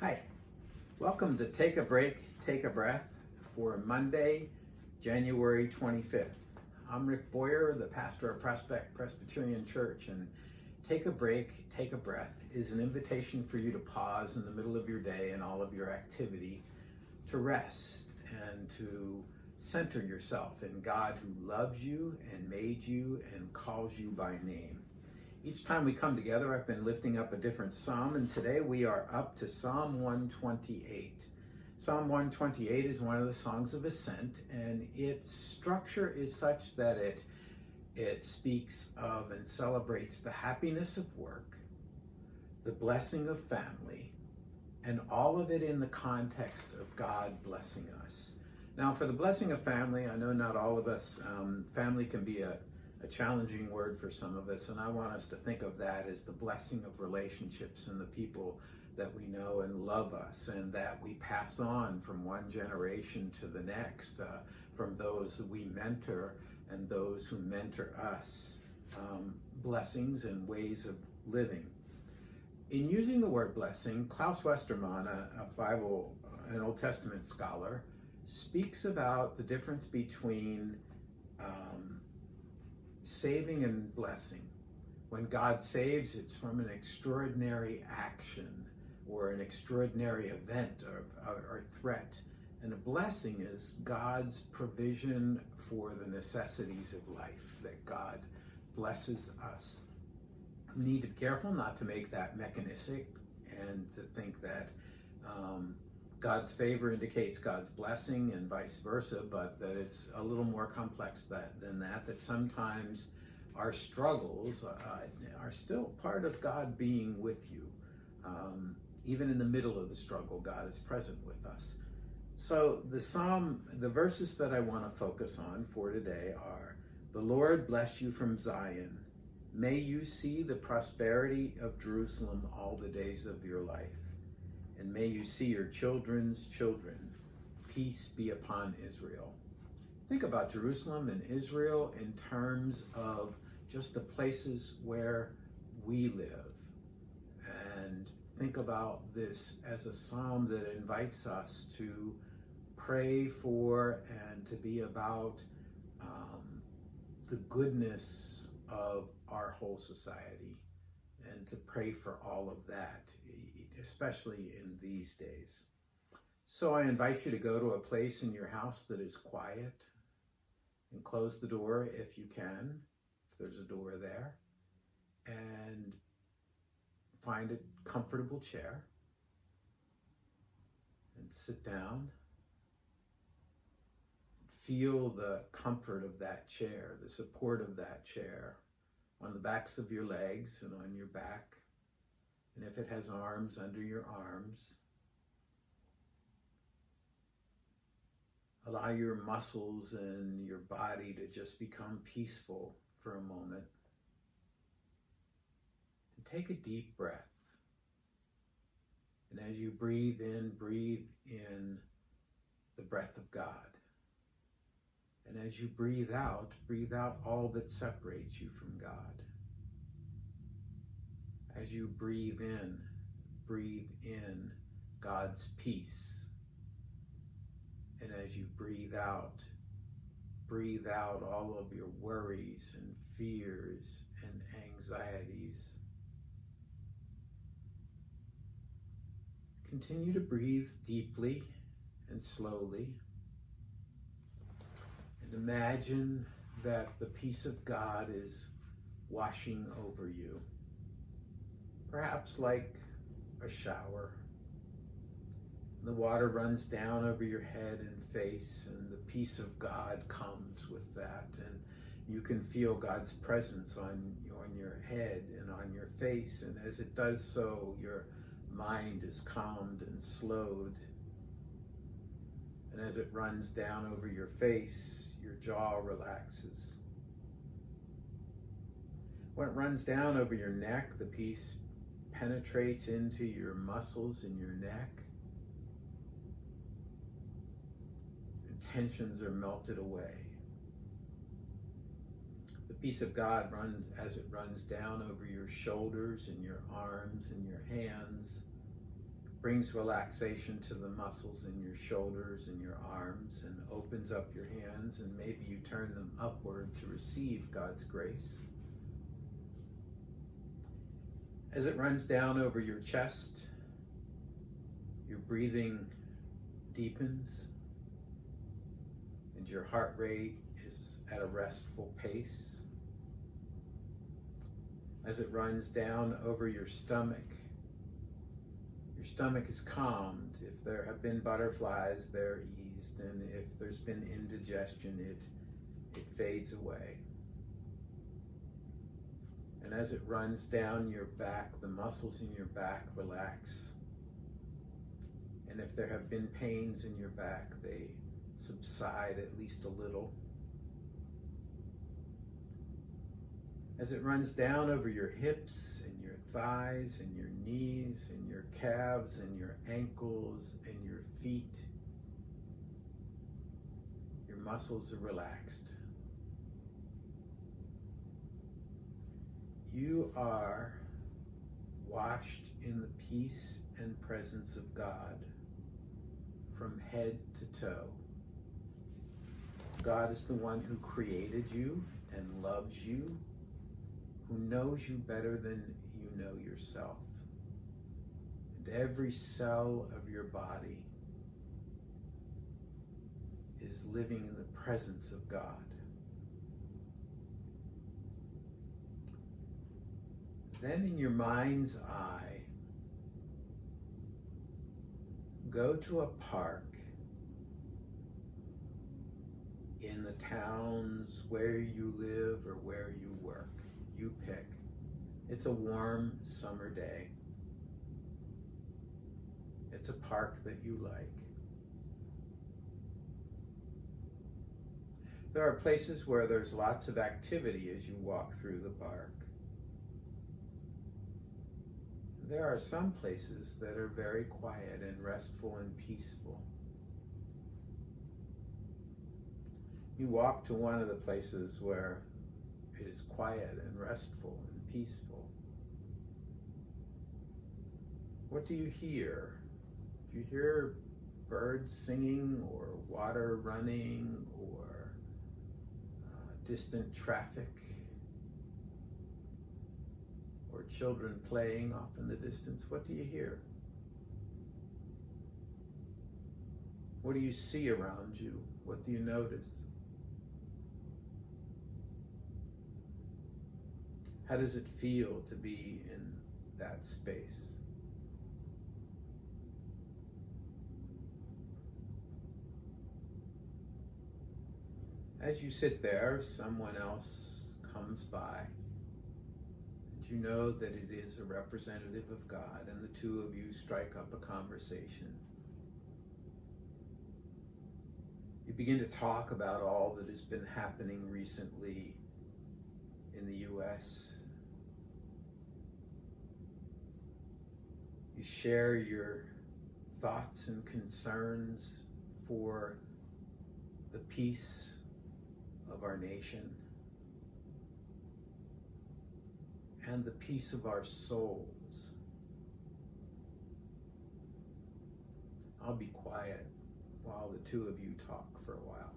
Hi, welcome to Take a Break, Take a Breath for Monday, January 25th. I'm Rick Boyer, the pastor of Prospect Presbyterian Church, and Take a Break, Take a Breath is an invitation for you to pause in the middle of your day and all of your activity to rest and to center yourself in God who loves you and made you and calls you by name. Each time we come together, I've been lifting up a different psalm, and today we are up to Psalm 128. Psalm 128 is one of the songs of ascent, and its structure is such that it speaks of and celebrates the happiness of work, the blessing of family, and all of it in the context of God blessing us. Now, for the blessing of family, I know not all of us, family can be a challenging word for some of us, and I want us to think of that as the blessing of relationships and the people that we know and love us, and that we pass on from one generation to the next, from those that we mentor and those who mentor us, blessings and ways of living. In using the word blessing, Klaus Westermann, an Old Testament scholar, speaks about the difference between saving and blessing. When God saves, it's from an extraordinary action or an extraordinary event or threat. And a blessing is God's provision for the necessities of life, that God blesses us. We need to be careful not to make that mechanistic and to think that God's favor indicates God's blessing and vice versa, but that it's a little more complex than that, that sometimes our struggles are still part of God being with you. Even in the middle of the struggle, God is present with us. So the verses that I want to focus on for today are, "The Lord bless you from Zion. May you see the prosperity of Jerusalem all the days of your life. And may you see your children's children. Peace be upon Israel." Think about Jerusalem and Israel in terms of just the places where we live. And think about this as a psalm that invites us to pray for and to be about the goodness of our whole society, and to pray for all of that, especially in these days. So I invite you to go to a place in your house that is quiet and close the door if you can, if there's a door there, and find a comfortable chair and sit down. Feel the comfort of that chair, the support of that chair on the backs of your legs and on your back. And if it has arms, under your arms. Allow your muscles and your body to just become peaceful for a moment. And take a deep breath. And as you breathe in the breath of God. And as you breathe out all that separates you from God. As you breathe in God's peace. And as you breathe out all of your worries and fears and anxieties. Continue to breathe deeply and slowly. And imagine that the peace of God is washing over you. Perhaps like a shower. The water runs down over your head and face, and the peace of God comes with that. And you can feel God's presence on your head and on your face. And as it does so, your mind is calmed and slowed. And as it runs down over your face, your jaw relaxes. When it runs down over your neck, the peace penetrates into your muscles in your neck. Tensions are melted away. The peace of God as it runs down over your shoulders and your arms and your hands. brings relaxation to the muscles in your shoulders and your arms, and opens up your hands, and maybe you turn them upward to receive God's grace. As it runs down over your chest, your breathing deepens and your heart rate is at a restful pace. As it runs down over your stomach is calmed. If there have been butterflies, they're eased, and if there's been indigestion, it fades away. And as it runs down your back, the muscles in your back relax. And if there have been pains in your back, they subside at least a little. As it runs down over your hips and your thighs and your knees and your calves and your ankles and your feet, your muscles are relaxed. You are washed in the peace and presence of God from head to toe. God is the one who created you and loves you, who knows you better than you know yourself. And every cell of your body is living in the presence of God. Then in your mind's eye, go to a park in the towns where you live or where you work. You pick. It's a warm summer day. It's a park that you like. There are places where there's lots of activity as you walk through the park. There are some places that are very quiet and restful and peaceful. You walk to one of the places where it is quiet and restful and peaceful. What do you hear? Do you hear birds singing or water running or distant traffic? Or children playing off in the distance? What do you hear? What do you see around you? What do you notice? How does it feel to be in that space? As you sit there, someone else comes by. You know that it is a representative of God, and the two of you strike up a conversation. You begin to talk about all that has been happening recently in the U.S. You share your thoughts and concerns for the peace of our nation and the peace of our souls. I'll be quiet while the two of you talk for a while.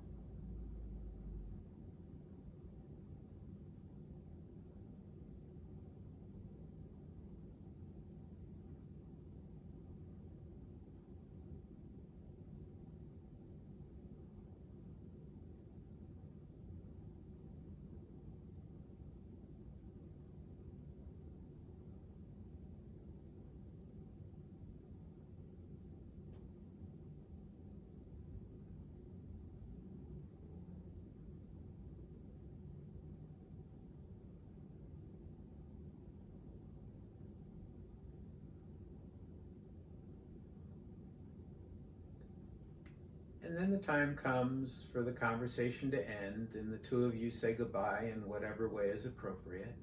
And then the time comes for the conversation to end, and the two of you say goodbye in whatever way is appropriate.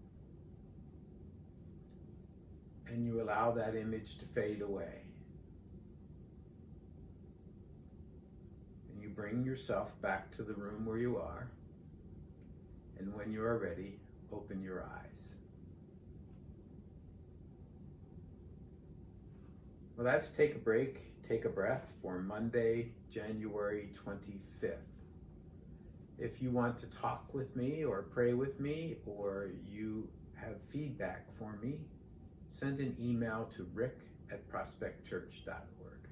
And you allow that image to fade away. And you bring yourself back to the room where you are. And when you are ready, open your eyes. Well, that's Take a Break, Take a Breath for Monday, January 25th. If you want to talk with me or pray with me, or you have feedback for me, send an email to rick@prospectchurch.org.